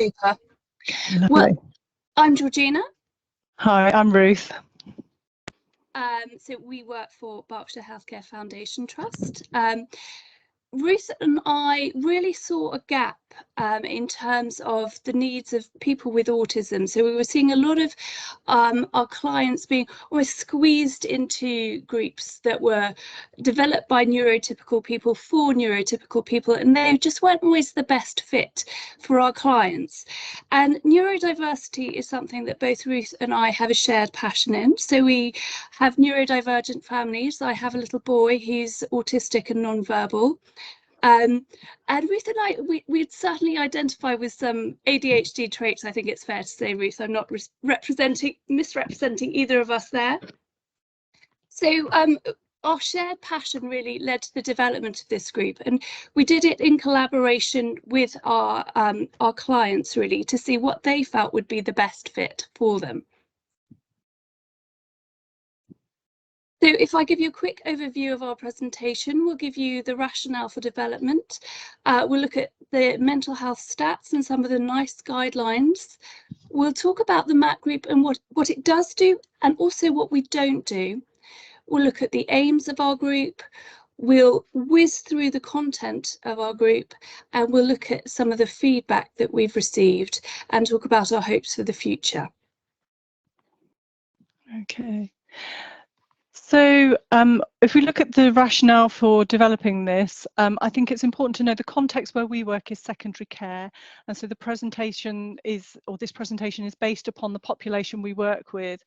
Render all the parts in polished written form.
Super. Lovely. Well, I'm Georgina. Hi, I'm Ruth. So we work for Berkshire Healthcare Foundation Trust. Ruth and I really saw a gap in terms of the needs of people with autism. So we were seeing a lot of our clients being almost squeezed into groups that were developed by neurotypical people for neurotypical people, and they just weren't always the best fit for our clients. And neurodiversity is something that both Ruth and I have a shared passion in. So we have neurodivergent families. I have a little boy, he's autistic and nonverbal. And Ruth and I, we'd certainly identify with some ADHD traits. I think it's fair to say, Ruth, I'm not misrepresenting either of us there. So our shared passion really led to the development of this group, and we did it in collaboration with our clients, really, to see what they felt would be the best fit for them. So if I give you a quick overview of our presentation, we'll give you the rationale for development. We'll look at the mental health stats and some of the NICE guidelines. We'll talk about the MHAT Group and what it does do, and also what we don't do. We'll look at the aims of our group. We'll whiz through the content of our group, and we'll look at some of the feedback that we've received and talk about our hopes for the future. Okay. So if we look at the rationale for developing this, I think it's important to know the context where we work is secondary care. And so the presentation is, or this presentation is based upon the population we work with.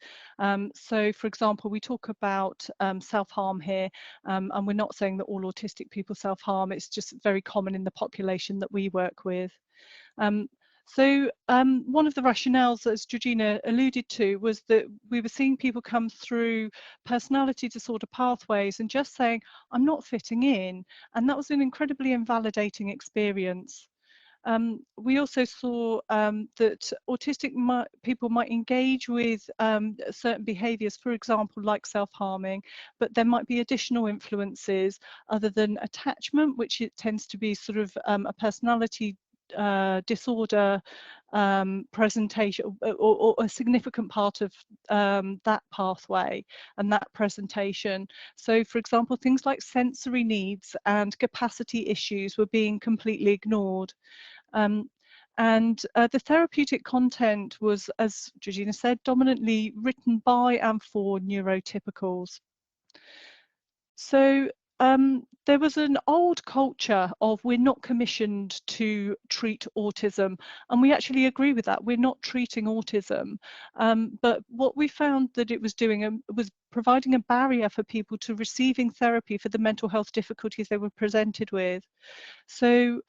So for example, we talk about self-harm here, and we're not saying that all autistic people self-harm, it's just very common in the population that we work with. So one of the rationales, as Georgina alluded to, was that we were seeing people come through personality disorder pathways and just saying, I'm not fitting in. And that was an incredibly invalidating experience. We also saw that autistic people might engage with certain behaviours, for example, like self-harming, but there might be additional influences other than attachment, which it tends to be sort of a personality disorder presentation, or a significant part of that pathway and that presentation. So for example, things like sensory needs and capacity issues were being completely ignored. And the therapeutic content was, as Georgina said, dominantly written by and for neurotypicals. So there was an old culture of we're not commissioned to treat autism, and we actually agree with that. We're not treating autism, but what we found that it was doing was providing a barrier for people to receiving therapy for the mental health difficulties they were presented with. So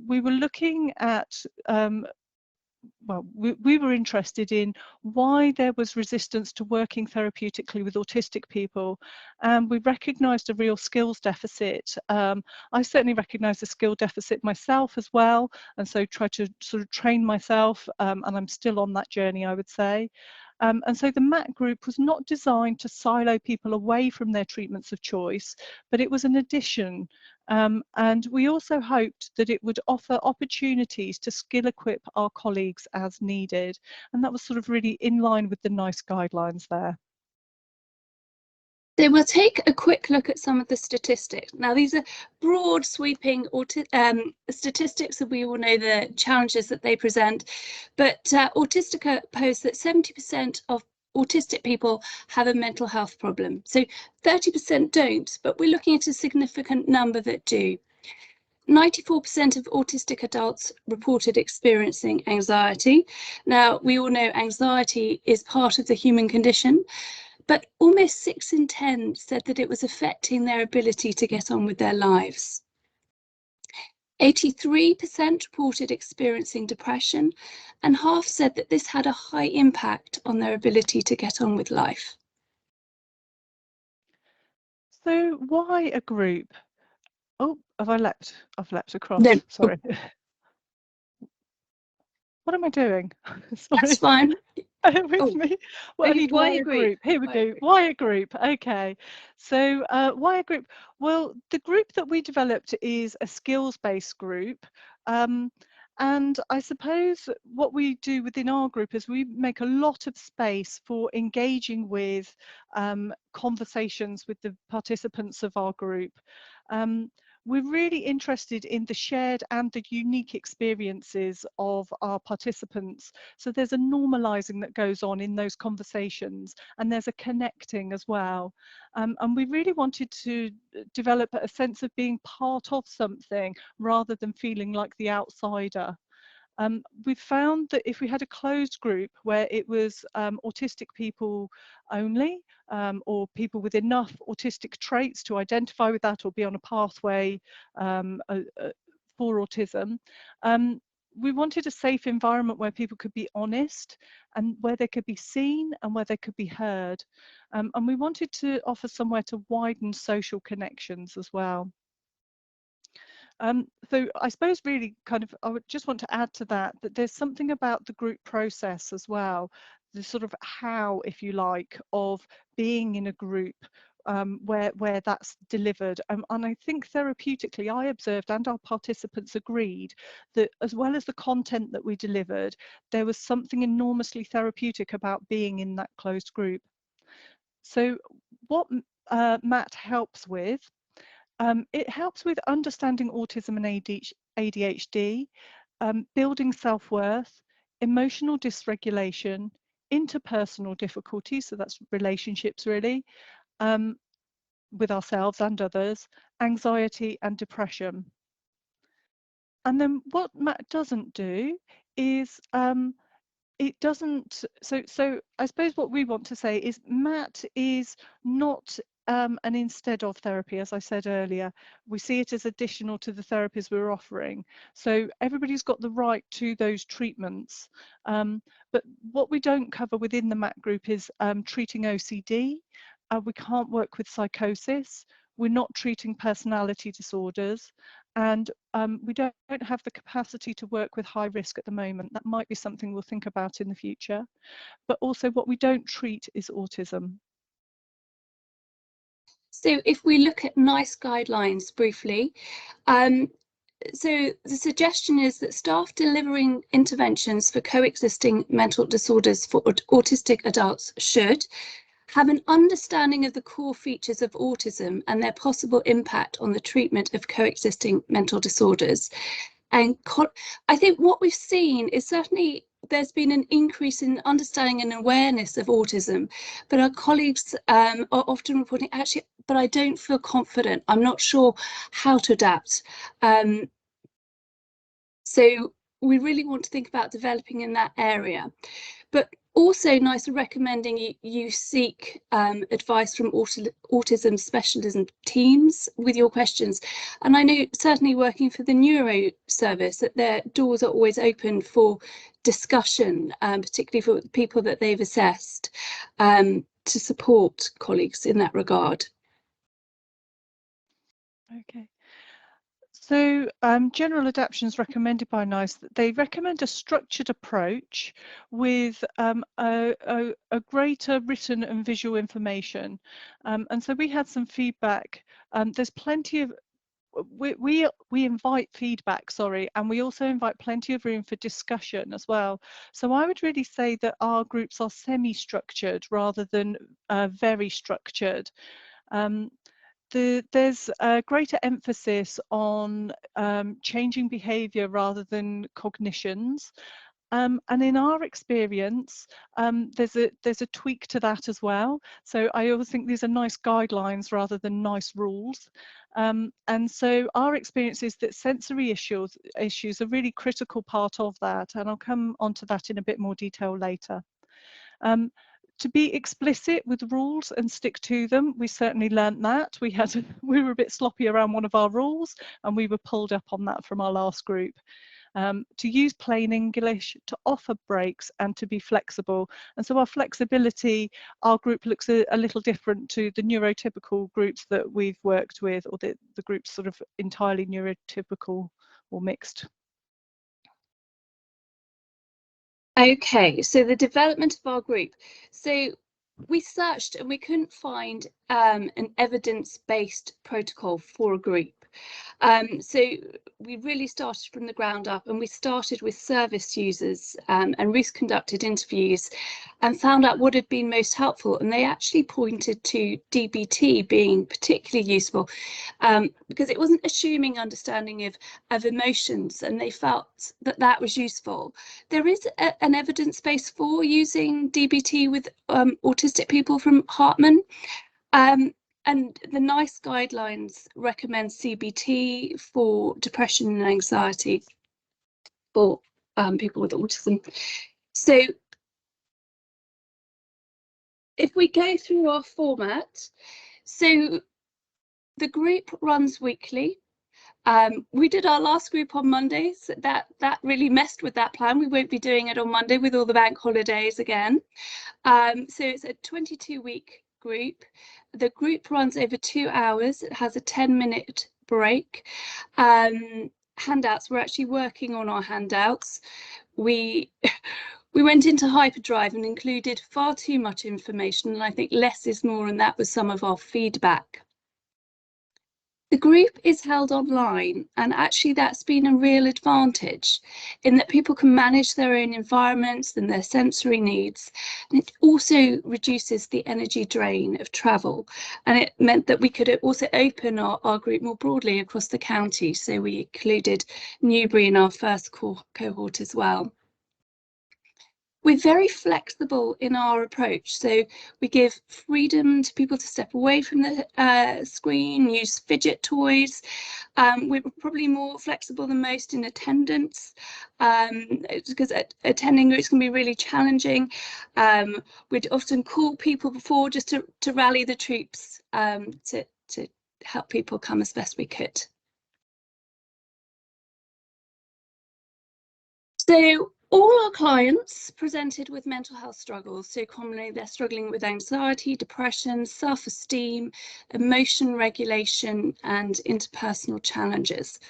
we were looking at well, we were interested in why there was resistance to working therapeutically with autistic people, and we recognised a real skills deficit. I certainly recognised a skill deficit myself as well, and so tried to sort of train myself, and I'm still on that journey, I would say. And so the MHAT Group was not designed to silo people away from their treatments of choice, but it was an addition. And we also hoped that it would offer opportunities to skill equip our colleagues as needed. And that was sort of really in line with the NICE guidelines there. So we'll take a quick look at some of the statistics. Now, these are broad sweeping statistics, and we all know the challenges that they present. But Autistica posts that 70% of autistic people have a mental health problem. So 30% don't, but we're looking at a significant number that do. 94% of autistic adults reported experiencing anxiety. Now, we all know anxiety is part of the human condition, but almost 6 in 10 said that it was affecting their ability to get on with their lives. 83% reported experiencing depression, and half said that this had a high impact on their ability to get on with life. So why a group? Oh, have I leapt? I've leapt across. No. Sorry. What am I doing? Sorry. That's fine. With me. Well, why a group? Here we go. Why a group? Okay. So why a group? Well, the group that we developed is a skills-based group. And I suppose what we do within our group is we make a lot of space for engaging with conversations with the participants of our group. We're really interested in the shared and the unique experiences of our participants. So there's a normalizing that goes on in those conversations, and there's a connecting as well. And we really wanted to develop a sense of being part of something rather than feeling like the outsider. We found that if we had a closed group where it was autistic people only, or people with enough autistic traits to identify with that or be on a pathway for autism, we wanted a safe environment where people could be honest and where they could be seen and where they could be heard. And we wanted to offer somewhere to widen social connections as well. So I suppose really kind of, I would just want to add to that, that there's something about the group process as well, the sort of how, if you like, of being in a group where that's delivered. And I think therapeutically, I observed and our participants agreed that as well as the content that we delivered, there was something enormously therapeutic about being in that closed group. So what MHAT helps with, it helps with understanding autism and ADHD, building self-worth, emotional dysregulation, interpersonal difficulties, so that's relationships really, with ourselves and others, anxiety and depression. And then what MHAT doesn't do is it doesn't, so I suppose what we want to say is MHAT is not an instead of therapy. As I said earlier, we see it as additional to the therapies we're offering. So everybody's got the right to those treatments. But what we don't cover within the MHAT group is treating OCD. We can't work with psychosis. We're not treating personality disorders. And we don't have the capacity to work with high risk at the moment. That might be something we'll think about in the future. But also what we don't treat is autism. So if we look at NICE guidelines briefly, so the suggestion is that staff delivering interventions for coexisting mental disorders for autistic adults should have an understanding of the core features of autism and their possible impact on the treatment of coexisting mental disorders. And I think what we've seen is certainly there's been an increase in understanding and awareness of autism, but our colleagues are often reporting, actually, but I don't feel confident. I'm not sure how to adapt. So we really want to think about developing in that area. But also NICE are recommending you seek advice from autism specialism teams with your questions. And I know certainly working for the neuro service that their doors are always open for discussion, particularly for people that they've assessed, to support colleagues in that regard. Okay. So general adaptations recommended by NICE, they recommend a structured approach with a greater written and visual information. And so we had some feedback. There's plenty of, we invite feedback, sorry, and we also invite plenty of room for discussion as well. So I would really say that our groups are semi-structured rather than very structured. There's a greater emphasis on changing behaviour rather than cognitions. And in our experience, there's a tweak to that as well. So I always think these are nice guidelines rather than nice rules. And so our experience is that sensory issues are really critical part of that. And I'll come onto that in a bit more detail later. To be explicit with rules and stick to them, we certainly learnt that. We were a bit sloppy around one of our rules, and we were pulled up on that from our last group. To use plain English, to offer breaks, and to be flexible. And so our flexibility, our group looks a little different to the neurotypical groups that we've worked with, or the groups sort of entirely neurotypical or mixed. Okay, so the development of our group. So we searched and we couldn't find an evidence-based protocol for a group. So we really started from the ground up, and we started with service users, and Ruth conducted interviews and found out what had been most helpful, and they actually pointed to DBT being particularly useful, because it wasn't assuming understanding of emotions, and they felt that that was useful. There is an evidence base for using DBT with autistic people from Hartman. And the NICE guidelines recommend CBT for depression and anxiety for people with autism. So if we go through our format, so the group runs weekly. We did our last group on Mondays. That really messed with that plan. We won't be doing it on Monday with all the bank holidays again. So it's a 22-week group. The group runs over 2 hours. It has a 10-minute break. Handouts, we're actually working on our handouts. We went into hyperdrive and included far too much information, and I think less is more, and that was some of our feedback. The group is held online, and actually that's been a real advantage in that people can manage their own environments and their sensory needs. And it also reduces the energy drain of travel. And it meant that we could also open our group more broadly across the county. So we included Newbury in our first cohort as well. We're very flexible in our approach, so we give freedom to people to step away from the screen, use fidget toys. We're probably more flexible than most in attendance, because attending groups can be really challenging. We'd often call people before just to rally the troops, to help people come as best we could. So all our clients presented with mental health struggles. So commonly they're struggling with anxiety, depression, self-esteem, emotion regulation, and interpersonal challenges.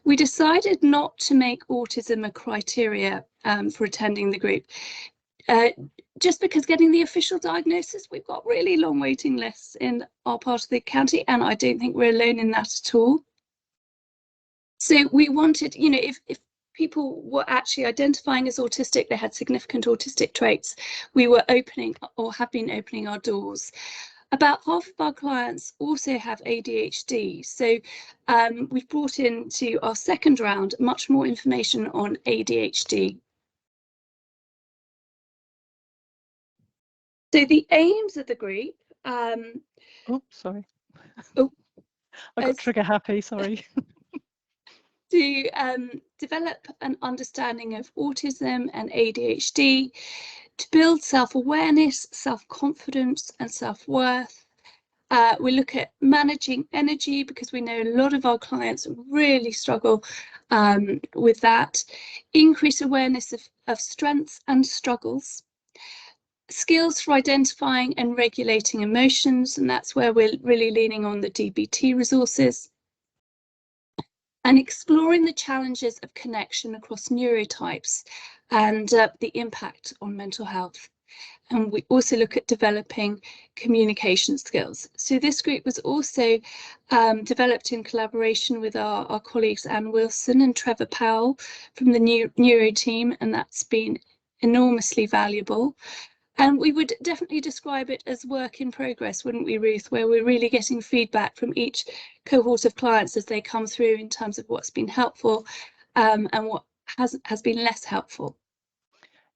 We decided not to make autism a criteria for attending the group. Just because getting the official diagnosis, we've got really long waiting lists in our part of the county, and I don't think we're alone in that at all. So we wanted, you know, if people were actually identifying as autistic, they had significant autistic traits, we were opening, or have been opening, our doors. About half of our clients also have ADHD. So we've brought into our second round much more information on ADHD. So the aims of the group. Oh, sorry. Oh, I got trigger happy, sorry. To develop an understanding of autism and ADHD, to build self-awareness, self-confidence, and self-worth. We look at managing energy, because we know a lot of our clients really struggle with that. Increase awareness of strengths and struggles. Skills for identifying and regulating emotions, and that's where we're really leaning on the DBT resources. And exploring the challenges of connection across neurotypes and the impact on mental health. And we also look at developing communication skills. So this group was also developed in collaboration with our colleagues Anne Wilson and Trevor Powell from the neuro team, and that's been enormously valuable. And we would definitely describe it as work in progress, wouldn't we, Ruth, where we're really getting feedback from each cohort of clients as they come through in terms of what's been helpful and what has been less helpful.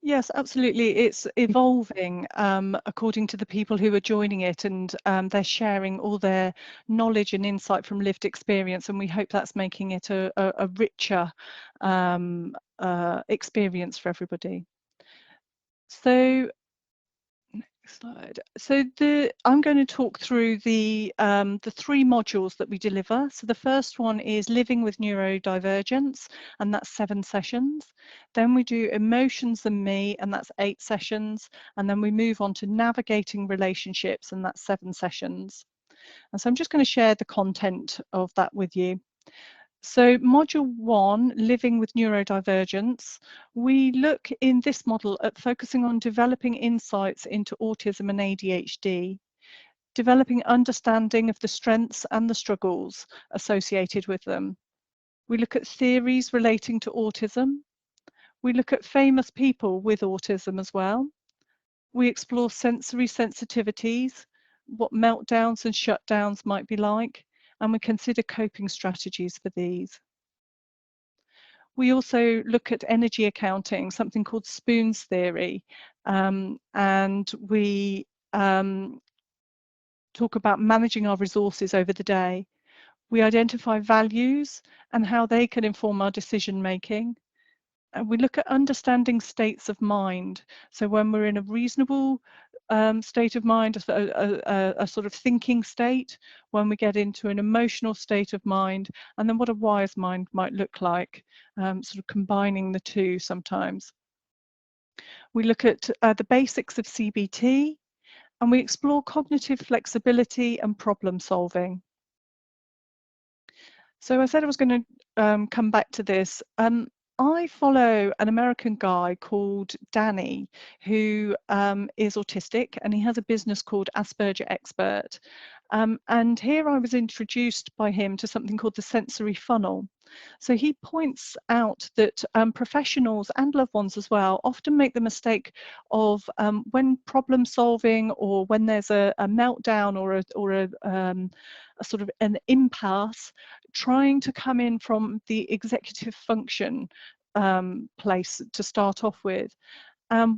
Yes, absolutely. It's evolving according to the people who are joining it, and they're sharing all their knowledge and insight from lived experience, and we hope that's making it a richer experience for everybody. So slide. So I'm going to talk through the 3 modules that we deliver. So the first one is living with neurodivergence, and that's 7 sessions. Then we do emotions and me, and that's 8 sessions. And then we move on to navigating relationships, and that's 7 sessions. And so I'm just going to share the content of that with you. So module 1, living with neurodivergence, we look in this model at focusing on developing insights into autism and ADHD. developing understanding of the strengths and the struggles associated with them. We look at theories relating to autism. We look at famous people with autism as well. We explore sensory sensitivities, what meltdowns and shutdowns might be like, and we consider coping strategies for these. We also look at energy accounting, something called Spoon's theory, and we talk about managing our resources over the day. We identify values and how they can inform our decision making. And we look at understanding states of mind. So when we're in a reasonable state of mind, a sort of thinking state, when we get into an emotional state of mind, and then what a wise mind might look like, sort of combining the two sometimes. We look at the basics of CBT, and we explore cognitive flexibility and problem solving. So I said I was going to come back to this. I follow an American guy called Danny, who is autistic, and he has a business called Asperger Expert. And here I was introduced by him to something called the sensory funnel. So he points out that professionals and loved ones as well often make the mistake of when problem solving, or when there's a meltdown or a sort of an impasse, trying to come in from the executive function place to start off with.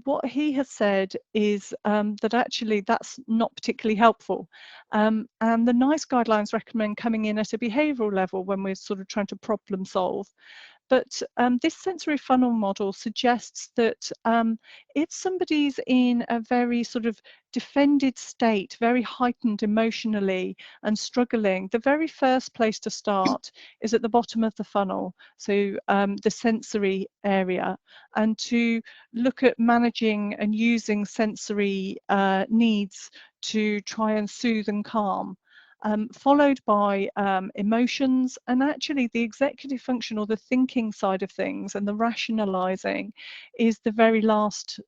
What he has said is that actually that's not particularly helpful. And the NICE guidelines recommend coming in at a behavioural level when we're sort of trying to problem solve. But this sensory funnel model suggests that if somebody's in a very sort of defended state, very heightened emotionally and struggling, the very first place to start is at the bottom of the funnel, so the sensory area, and to look at managing and using sensory needs to try and soothe and calm. Followed by emotions, and actually the executive function, or the thinking side of things, and the rationalizing is the very last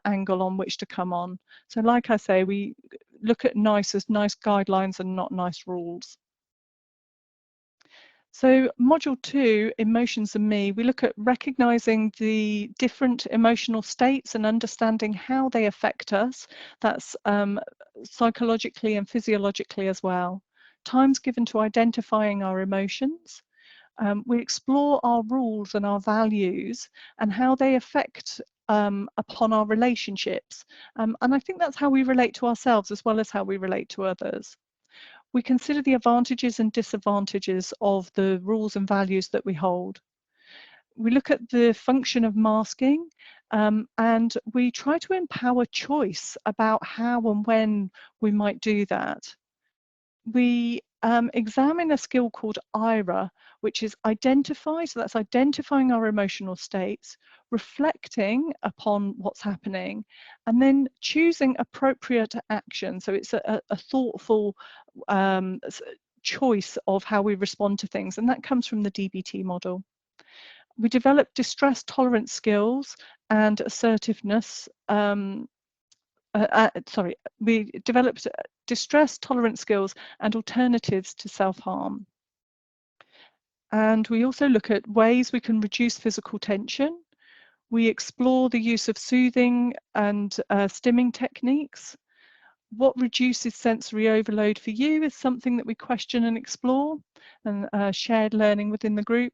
angle on which to come on. So like I say, we look at NICE as NICE guidelines and not NICE rules. So module 2, Emotions and Me, we look at recognizing the different emotional states and understanding how they affect us. That's psychologically and physiologically as well. Time's given to identifying our emotions. We explore our rules and our values and how they affect upon our relationships. And I think that's how we relate to ourselves as well as how we relate to others. We consider the advantages and disadvantages of the rules and values that we hold. We look at the function of masking, and we try to empower choice about how and when we might do that. We examine a skill called IRA, which is identify, so that's identifying our emotional states, reflecting upon what's happening, and then choosing appropriate action. So it's a thoughtful choice of how we respond to things, and that comes from the DBT model. We develop distress tolerance skills and assertiveness. We developed distress tolerance skills and alternatives to self-harm. And we also look at ways we can reduce physical tension. We explore the use of soothing and stimming techniques. What reduces sensory overload for you is something that we question and explore, and shared learning within the group.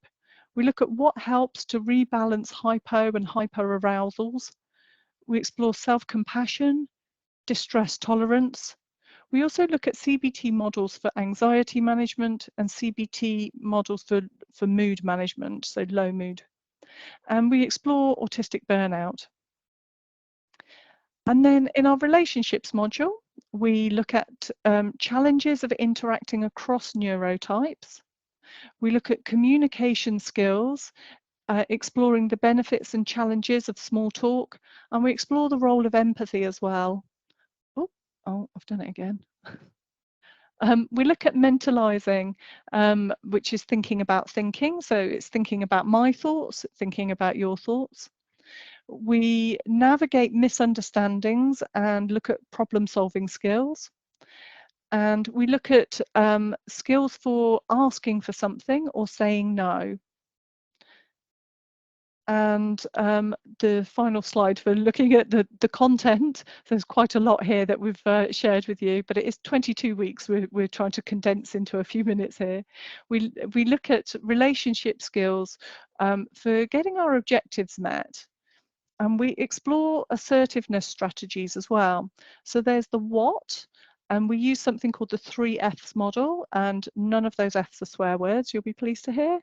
We look at what helps to rebalance hypo and hyperarousals. We explore self-compassion, distress tolerance. We also look at CBT models for anxiety management and CBT models for mood management, so low mood. And we explore autistic burnout. And then in our relationships module, we look at challenges of interacting across neurotypes. We look at communication skills, exploring the benefits and challenges of small talk, and we explore the role of empathy as well. Oh, I've done it again. We look at mentalizing, which is thinking about thinking. So it's thinking about my thoughts, thinking about your thoughts. We navigate misunderstandings and look at problem-solving skills. And we look at skills for asking for something or saying no. And the final slide for looking at the content, there's quite a lot here that we've shared with you, but it is 22 weeks we're trying to condense into a few minutes here. We look at relationship skills for getting our objectives met. And we explore assertiveness strategies as well. So there's the what, and we use something called the 3 F's model, and none of those F's are swear words, you'll be pleased to hear.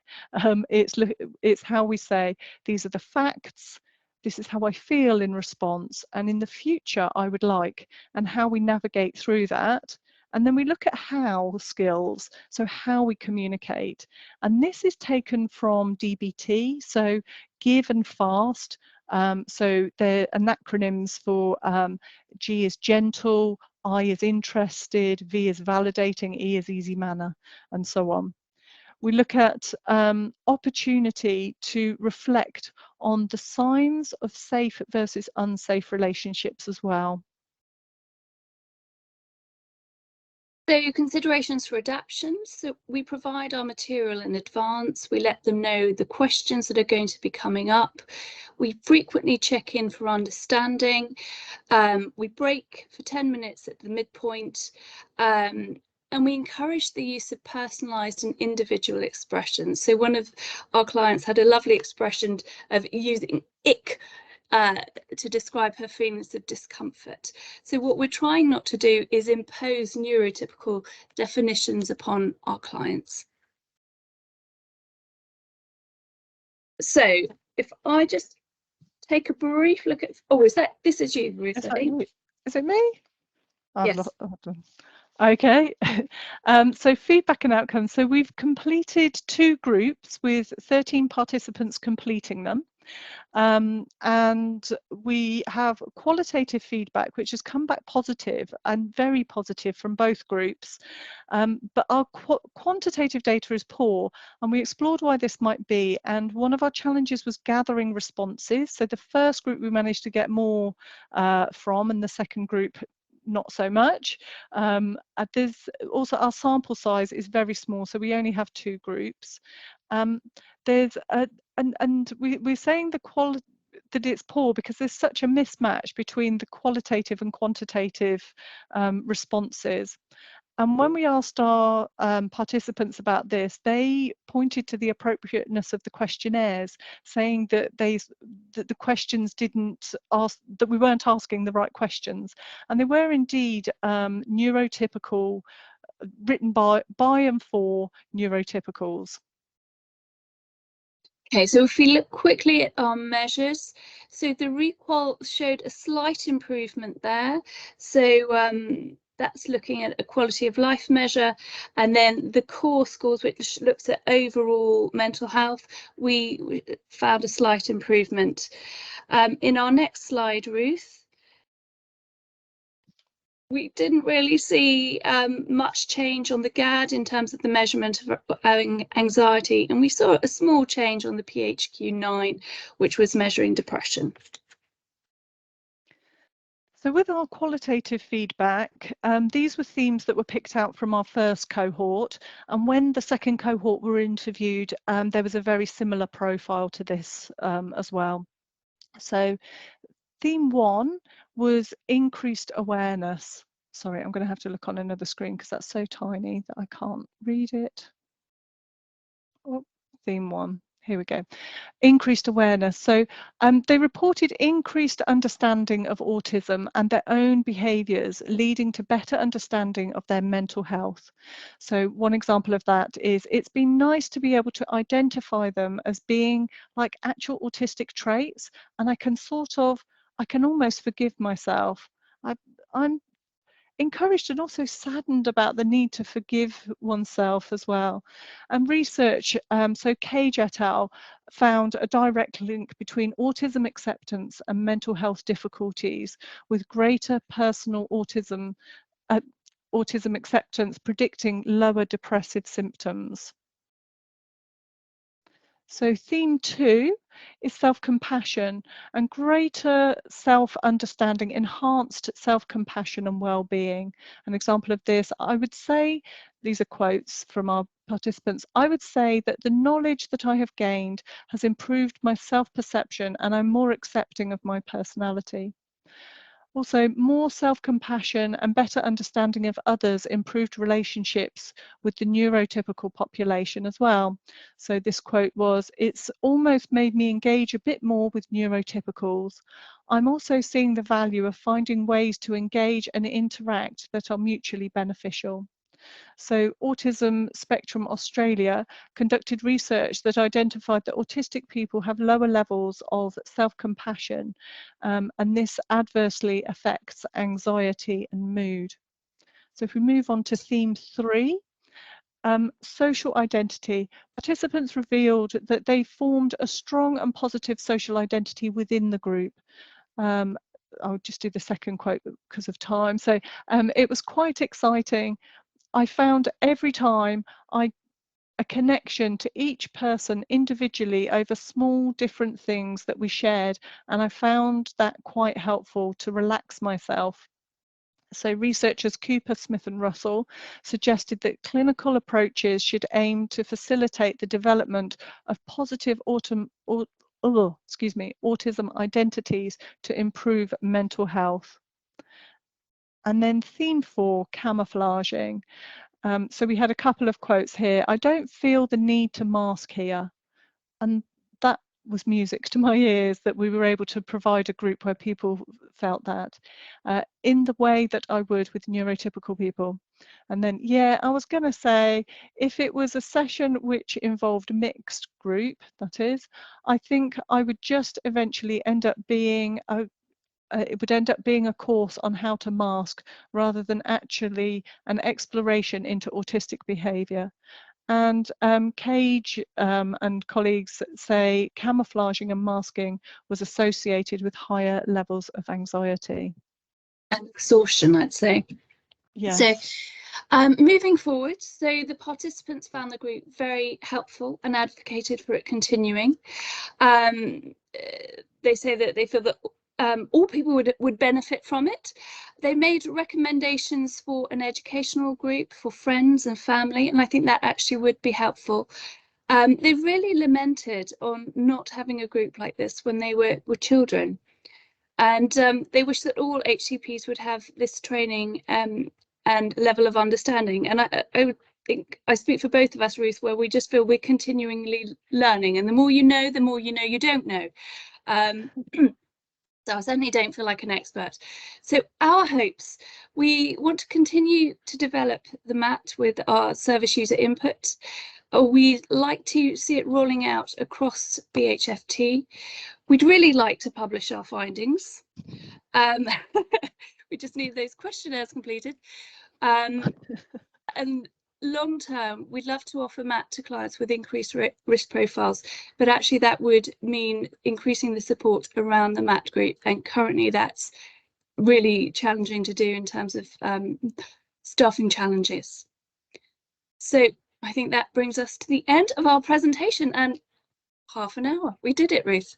It's how we say, these are the facts, this is how I feel in response, and in the future I would like, and how we navigate through that. And then we look at how skills, so how we communicate. And this is taken from DBT, so give and fast. So they're acronyms for G is gentle, I is interested, V is validating, E is easy manner, and so on. We look at opportunity to reflect on the signs of safe versus unsafe relationships as well. So considerations for adaptation. So we provide our material in advance. We let them know the questions that are going to be coming up. We frequently check in for understanding. We break for 10 minutes at the midpoint. And we encourage the use of personalised and individual expressions. So one of our clients had a lovely expression of using ick to describe her feelings of discomfort. So what we're trying not to do is impose neurotypical definitions upon our clients. So if I just take a brief look at, oh, this is you, Ruth, I think. Is it me? Yes. Okay, so feedback and outcomes. So we've completed 2 groups with 13 participants completing them. And we have qualitative feedback which has come back positive and very positive from both groups, but our quantitative data is poor, and we explored why this might be. And one of our challenges was gathering responses. So the first group we managed to get more from, and the second group not so much. There's also, our sample size is very small, so we only have 2 groups. There's we're saying that it's poor because there's such a mismatch between the qualitative and quantitative responses. And when we asked our participants about this, they pointed to the appropriateness of the questionnaires, saying that the questions didn't ask, that we weren't asking the right questions. And they were indeed neurotypical, written by and for neurotypicals. Okay, so if we look quickly at our measures, so the requal showed a slight improvement there. So that's looking at a quality of life measure, and then the core scores, which looks at overall mental health, we found a slight improvement. In our next slide, Ruth, we didn't really see much change on the GAD in terms of the measurement of anxiety, and we saw a small change on the PHQ-9, which was measuring depression. So with our qualitative feedback, these were themes that were picked out from our first cohort, and when the second cohort were interviewed, there was a very similar profile to this as well. So theme 1 was increased awareness. Sorry, I'm going to have to look on another screen because that's so tiny that I can't read it. Oh, theme 1, here we go. Increased awareness. So they reported increased understanding of autism and their own behaviours, leading to better understanding of their mental health. So one example of that is, it's been nice to be able to identify them as being like actual autistic traits, and I can almost forgive myself. I'm encouraged and also saddened about the need to forgive oneself as well. And research, so Cage et al. Found a direct link between autism acceptance and mental health difficulties, with greater personal autism acceptance predicting lower depressive symptoms. So theme 2 is self-compassion and greater self-understanding, enhanced self-compassion and well-being. An example of this, I would say, these are quotes from our participants, I would say that the knowledge that I have gained has improved my self-perception and I'm more accepting of my personality. Also, more self-compassion and better understanding of others improved relationships with the neurotypical population as well. So this quote was, "It's almost made me engage a bit more with neurotypicals. I'm also seeing the value of finding ways to engage and interact that are mutually beneficial." So Autism Spectrum Australia conducted research that identified that autistic people have lower levels of self-compassion, and this adversely affects anxiety and mood. So if we move on to theme 3, social identity, participants revealed that they formed a strong and positive social identity within the group. I'll just do the second quote because of time. So it was quite exciting. I found every time a connection to each person individually over small different things that we shared, and I found that quite helpful to relax myself. So researchers Cooper, Smith and Russell suggested that clinical approaches should aim to facilitate the development of positive autism identities to improve mental health. And then theme 4, camouflaging. So we had a couple of quotes here. "I don't feel the need to mask here." And that was music to my ears, that we were able to provide a group where people felt that in the way that I would with neurotypical people. And then, yeah, I was going to say, if it was a session which involved mixed group, that is, I think I would just eventually end up being it would end up being a course on how to mask rather than actually an exploration into autistic behaviour. And Cage and colleagues say camouflaging and masking was associated with higher levels of anxiety. And exhaustion, I'd say. Yes. So moving forward, so the participants found the group very helpful and advocated for it continuing. They say that they feel that all people would benefit from it. They made recommendations for an educational group for friends and family, and I think that actually would be helpful. They really lamented on not having a group like this when they were children. And they wish that all HCPs would have this training and level of understanding. And I would think, I speak for both of us, Ruth, where we just feel we're continually learning. And the more you know you don't know. So I certainly don't feel like an expert. So our hopes, we want to continue to develop the MHAT with our service user input. We'd like to see it rolling out across BHFT. We'd really like to publish our findings. We just need those questionnaires completed. And long term, we'd love to offer MHAT to clients with increased risk profiles, but actually that would mean increasing the support around the MHAT group. And currently that's really challenging to do in terms of staffing challenges. So I think that brings us to the end of our presentation, and half an hour. We did it, Ruth.